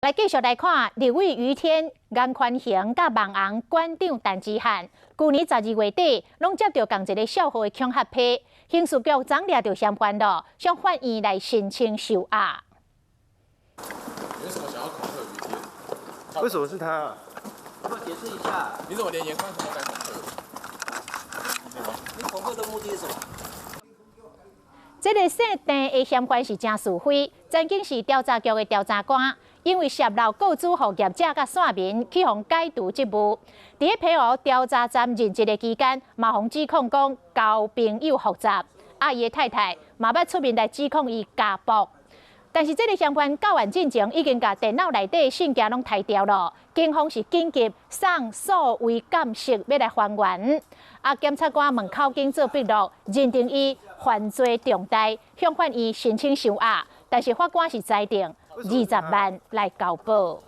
来继续来看，立委于天、颜宽恒甲网红馆长陈之汉，去年12月底，拢接到同一个小号的恐吓批，刑事局昨抓到相关的，向法院来申请收押。你为什么想要恐吓于天？为什么是他啊？要解释一下，你怎么连颜宽恒都敢恐吓？你恐吓的目的是什么？ 这个姓郑的嫌犯是郑树辉，曾经是调查局的调查官，因为泄露告知服业者甲线民去互解除职务。伫咧皮湖调查站任职的期间，嘛互指控讲交朋友复杂，伊的太太嘛要出面来指控伊家暴。但是这个嫌犯到案进前已经甲电脑内底的信件拢拆掉了，警方是紧急送数位监视要来还原。检察官门口经做笔录，认定伊犯罪重大，向法院申请收押，但是法官是裁定20万来交保。